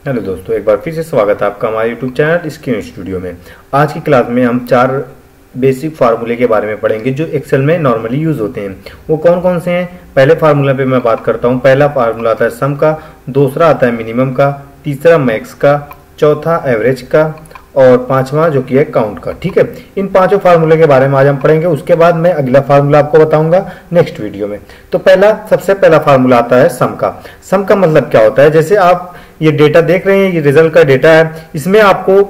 Hello दोस्तों, एक बार फिर से स्वागत है आपका हमारे YouTube चैनल स्क्रीन स्टूडियो में। आज की क्लास में हम 4 बेसिक फार्मूले के बारे में पढ़ेंगे जो एक्सेल में नॉर्मली यूज होते हैं। वो कौन कौन से हैं? पहले फार्मूला पे मैं बात करता हूँ। पहला फार्मूला आता है सम का, दूसरा आता है मिनिमम का, तीसरा मैक्स का, चौथा एवरेज का और पांचवा जो कि है काउंट का। ठीक है, इन पांचों फार्मूले के बारे में आज हम पढ़ेंगे। उसके बाद मैं अगला फार्मूला आपको बताऊंगा नेक्स्ट वीडियो में। तो सबसे पहला फार्मूला आता है सम का। सम का मतलब क्या होता है? जैसे आप ये डेटा देख रहे हैं, ये रिजल्ट का डेटा है। इसमें आपको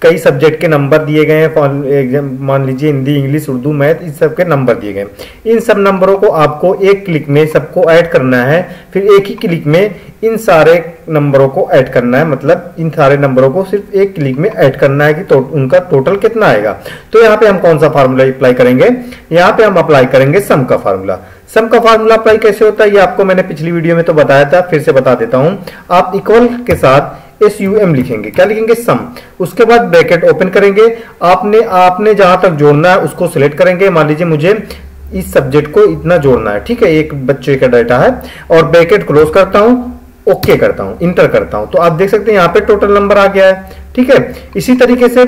कई सब्जेक्ट के नंबर दिए गए हैं। मान लीजिए हिंदी, इंग्लिश, उर्दू, मैथ, इस सब के नंबर दिए गए हैं। इन सब नंबरों को आपको एक क्लिक में सबको ऐड करना है। फिर एक ही क्लिक में इन सारे नंबरों को ऐड करना है। मतलब इन सारे नंबरों को सिर्फ एक क्लिक में ऐड करना है कि उनका टोटल कितना आएगा। तो यहाँ पे हम कौन सा फार्मूला अप्लाई करेंगे? यहाँ पे हम अप्लाई करेंगे सम का फार्मूला। सम का फार्मूला अप्लाई कैसे होता है ये आपको मैंने पिछली वीडियो में तो बताया था, फिर से बता देता हूं। आप इक्वल के साथ SUM लिखेंगे। क्या लिखेंगे? सम। उसके बाद ब्रैकेट ओपन करेंगे। आपने जहां तक जोड़ना है उसको सिलेक्ट करेंगे। मान लीजिए मुझे इस सब्जेक्ट को इतना जोड़ना है, ठीक है, एक बच्चे का डाटा है, और ब्रैकेट क्लोज करता हूं, ओके करता हूं, इंटर करता हूं। तो आप देख सकते हैं यहाँ पे टोटल नंबर आ गया है। ठीक है, इसी तरीके से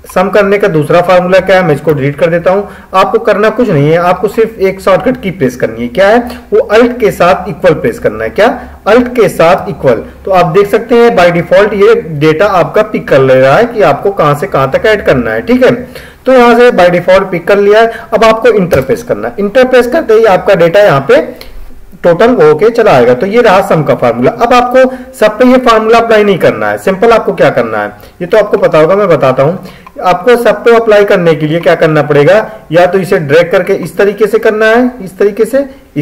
सम करने का दूसरा फार्मूला क्या है, मैं इसको डिलीट कर देता हूं। आपको करना कुछ नहीं है, आपको सिर्फ एक शॉर्टकट की प्रेस करनी है। क्या है वो? अल्ट के साथ इक्वल प्रेस करना है। क्या? अल्ट के साथ इक्वल। तो आप देख सकते हैं बाय डिफॉल्ट ये डेटा आपका पिक कर ले रहा है कि आपको कहां से कहां तक ऐड करना है। ठीक है, तो यहां से बाय डिफॉल्ट पिक कर लिया है। अब आपको इंटर प्रेस करना है। इंटर प्रेस करते ही आपका डेटा यहाँ पे टोटल होके चला आएगा। तो ये रहा सम का फार्मूला। अब आपको सब पे ये फार्मूला अप्लाई नहीं करना है। सिंपल आपको क्या करना है ये तो आपको पता होगा, मैं बताता हूं। आपको सब पे अप्लाई करने के लिए क्या करना पड़ेगा? या तो इसे ड्रैग करके इस तरीके से करना है, इस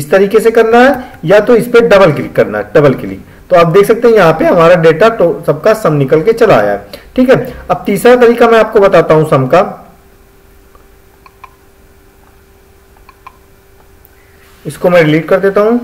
तरीके से करना है, या तो इस पे डबल क्लिक करना है, डबल क्लिक। तो आप देख सकते हैं यहाँ पे हमारा डेटा सबका सम निकल के चला आया है। ठीक है, अब तीसरा तरीका मैं आपको बताता हूं सम का। इसको मैं डिलीट कर देता हूं।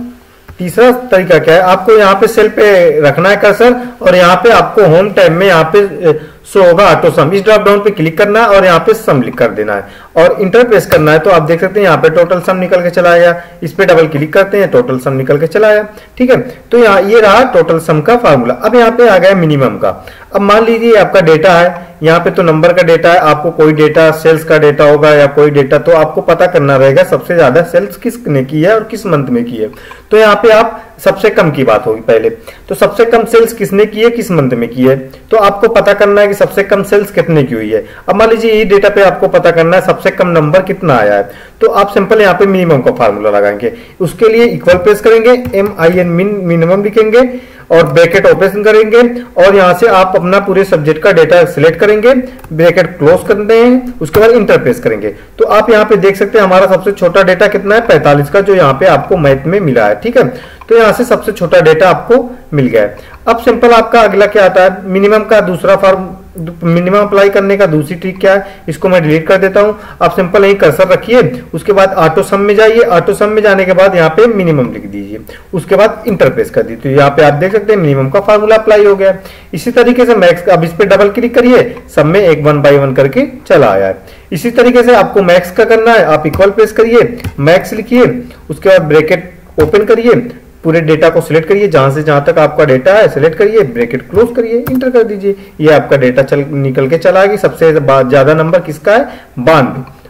तीसरा तरीका क्या है? आपको यहाँ पे सेल पे रखना है कर्सर, और यहाँ पे आपको होम टैब में यहाँ पे शो होगा ऑटो सम। इस ड्रॉप डाउन पे क्लिक करना है और यहाँ पे सम लिख कर देना है और इंटर प्रेस करना है। तो आप देख सकते हैं यहाँ पे टोटल सम निकल के चला आया। इस पे डबल क्लिक करते हैं, टोटल सम निकल के चला आया। ठीक है, तो यहाँ ये रहा टोटल सम का फार्मूला। अब यहाँ पे आ गया मिनिमम का। अब मान लीजिए आपका डेटा है, यहाँ पे तो नंबर का डेटा है, आपको कोई डेटा सेल्स का डेटा होगा या कोई डेटा, तो आपको पता करना रहेगा सबसे ज्यादा सेल्स किसने की है और किस मंथ में की है। तो यहाँ पे आप सबसे कम की बात होगी पहले। तो सबसे कम सेल्स किसने की है, किस मंथ में की है, तो आपको पता करना है कि सबसे कम सेल्स कितने की हुई है। अब मान लीजिए ये डेटा पे आपको पता करना है सबसे कम नंबर कितना आया है। तो आप सिंपल यहाँ पे मिनिमम का फार्मूला लगाएंगे। उसके लिए इक्वल प्रेस करेंगे, MIN मिनिमम लिखेंगे और ब्रैकेट ओपन करेंगे, और यहां से आप अपना पूरे सब्जेक्ट का डेटा सिलेक्ट करेंगे, ब्रैकेट क्लोज करते हैं, उसके बाद इंटर प्रेस करेंगे। तो आप यहां पे देख सकते हैं हमारा सबसे छोटा डेटा कितना है, 45 का, जो यहाँ पे आपको मैथ में मिला है। ठीक है, तो यहां से सबसे छोटा डेटा आपको मिल गया है। अब सिंपल आपका अगला क्या आता है? मिनिमम का दूसरा मिनिमम अप्लाई करने का दूसरी ट्रिक क्या है? इसको मैं डिलीट कर देता हूं। आप सिंपल यही कर्सर रखिए, उसके बाद ऑटो सम में जाइए। ऑटो सम में जाने के बाद यहाँ पे मिनिमम लिख दीजिए, उसके बाद इंटर प्रेस कर दीजिए। तो यहाँ पे आप देख सकते हैं मिनिमम का फार्मूला अप्लाई हो गया। इसी तरीके से मैक्स, अब इस पे डबल क्लिक करिए, सब में एक 1 बाय 1 करके चला आया है। इसी तरीके से आपको मैक्स का करना है। आप इक्वल प्रेस करिए, मैक्स लिखिए, उसके बाद ब्रैकेट ओपन करिए, पूरे डेटा को सिलेक्ट करिए, जहां से जहां तक आपका डेटा है सिलेक्ट करिए, ब्रैकेट क्लोज करिए, इंटर कर दीजिए। ये आपका डेटा निकल के चला गया। सबसे ज्यादा नंबर किसका है?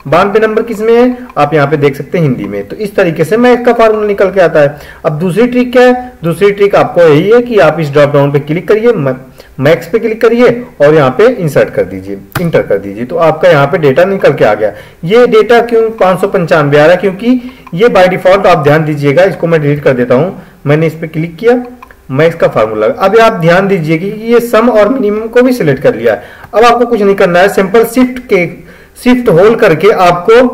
92 नंबर किसमें है? आप यहाँ पे देख सकते हैं हिंदी में। तो इस तरीके से मैथ का फार्मूला निकल के आता है। अब दूसरी ट्रिक क्या है? दूसरी ट्रिक आपको यही है कि आप इस ड्रॉप डाउन पे क्लिक करिए, मैक्स पे क्लिक करिए और यहाँ पे इंसर्ट कर दीजिए, इंटर कर दीजिए। तो आपका यहाँ पे डेटा निकल के आ गया। ये डेटा क्यों 595 आ रहा है? क्योंकि ये बाय डिफॉल्ट, आप ध्यान दीजिएगा, इसको मैं डिलीट कर देता हूं। मैंने इस पे क्लिक किया, मैक्स का फार्मूला। अब आप ध्यान दीजिएगा कि ये सम और मिनिमम को भी सिलेक्ट कर लिया है। अब आपको कुछ नहीं करना है, सिंपल शिफ्ट होल्ड करके आपको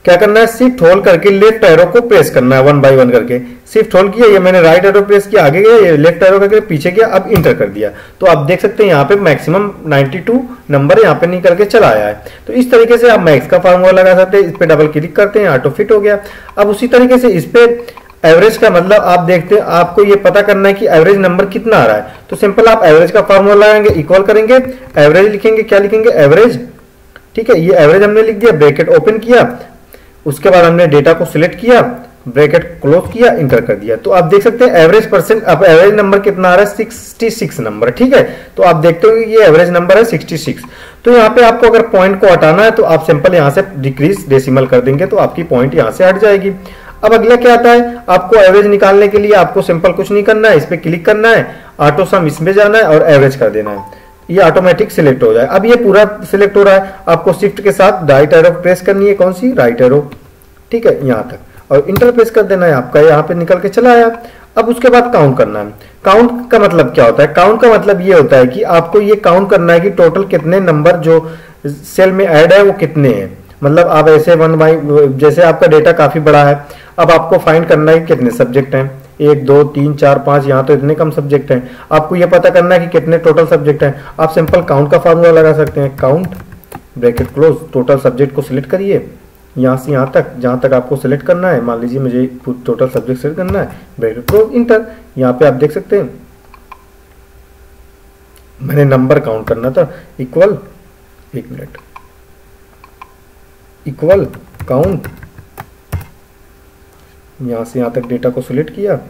क्या करना है? शिफ्ट होल्ड करके लेफ्ट एरो को प्रेस करना है 1 बाय 1 करके। शिफ्ट होल्ड किया, ये मैंने राइट एरो प्रेस किया, आगे गया, ये लेफ्ट एरो करके पीछे गया, अब इंटर कर दिया। तो आप देख सकते हैं यहाँ पे मैक्सिमम 92 नंबर यहाँ पे निकल के चला आया है। तो इस तरीके से आप मैक्स का फार्मूला लगा सकते हैं। इस पे डबल क्लिक करते हैं, ऑटो फिट हो गया। अब उसी तरीके से इस पे एवरेज का मतलब आप देखते हैं, आपको ये पता करना है कि एवरेज नंबर कितना आ रहा है। तो सिंपल आप एवरेज का फार्मूला लगाएंगे, इक्वल करेंगे, एवरेज लिखेंगे। क्या लिखेंगे? एवरेज। ठीक है, ये एवरेज हमने लिख दिया, ब्रैकेट ओपन किया, उसके बाद हमने डेटा को सिलेक्ट किया, ब्रैकेट क्लोज किया, इंटर कर दिया। तो आप देख सकते हैं एवरेज परसेंट, अब एवरेज नंबर कितना आ रहा है 66 नंबर, ठीक है। तो आप देखते हो ये एवरेज नंबर है 66। तो यहाँ पे आपको अगर पॉइंट को हटाना है तो आप सिंपल यहाँ से डिक्रीज डेसिमल कर देंगे तो आपकी पॉइंट यहाँ से हट जाएगी। अब अगला क्या आता है, आपको एवरेज निकालने के लिए आपको सिंपल कुछ नहीं करना है, इस पे क्लिक करना है, ऑटो सम इसमें जाना है और एवरेज कर देना है, ये ऑटोमेटिक सिलेक्ट हो जाए। अब ये पूरा सिलेक्ट हो रहा है, आपको शिफ्ट के साथ राइट एरो प्रेस करनी है, कौन सी, राइट एरो, ठीक है, यहाँ तक, और इंटर प्रेस कर देना है, आपका यहाँ पे निकल के चला आया। अब उसके बाद काउंट करना है। काउंट का मतलब क्या होता है, काउंट का मतलब ये होता है कि आपको ये काउंट करना है कि टोटल कितने नंबर जो सेल में ऐड है वो कितने हैं। मतलब आप ऐसे वन बाई, जैसे आपका डेटा काफी बड़ा है, अब आपको फाइंड करना है कि कितने सब्जेक्ट हैं, 1 2 3 4 5, यहाँ तो इतने कम सब्जेक्ट हैं। आपको यह पता करना है कि कितने टोटल सब्जेक्ट हैं। आप सिंपल काउंट का फार्मूला लगा सकते हैं, count bracket close, total subject को सिलेक्ट करिए यहाँ से यहाँ तक, जहाँ तक आपको सिलेक्ट करना है। मान लीजिए मुझे टोटल सब्जेक्ट सिलेक्ट करना है, ब्रैकेट क्लोज, इंटर। यहाँ पे आप देख सकते हैं मैंने नंबर काउंट करना था, इक्वल, एक मिनट, इक्वल काउंट, यहाँ से यहाँ तक डेटा को सिलेक्ट किया,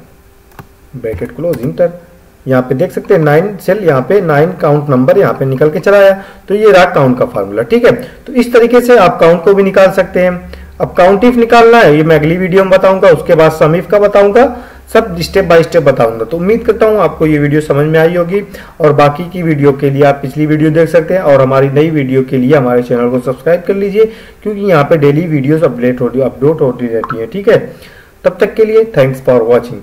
ब्रैकेट क्लोज, इंटर। यहाँ पे देख सकते हैं 9 सेल, यहाँ पे 9 काउंट नंबर यहाँ पे निकल के चला आया। तो ये रहा काउंट का फार्मूला, ठीक है। तो इस तरीके से आप काउंट को भी निकाल सकते हैं। अब काउंट इफ निकालना है, ये मैं अगली वीडियो में बताऊंगा, उसके बाद सम इफ का बताऊंगा, सब स्टेप बाय स्टेप बताऊंगा। तो उम्मीद करता हूँ आपको ये वीडियो समझ में आई होगी, और बाकी की वीडियो के लिए आप पिछली वीडियो देख सकते हैं, और हमारी नई वीडियो के लिए हमारे चैनल को सब्सक्राइब कर लीजिए, क्योंकि यहाँ पे डेली वीडियोस अपडेट होती रहती है, ठीक है। तब तक के लिए थैंक्स फॉर वॉचिंग।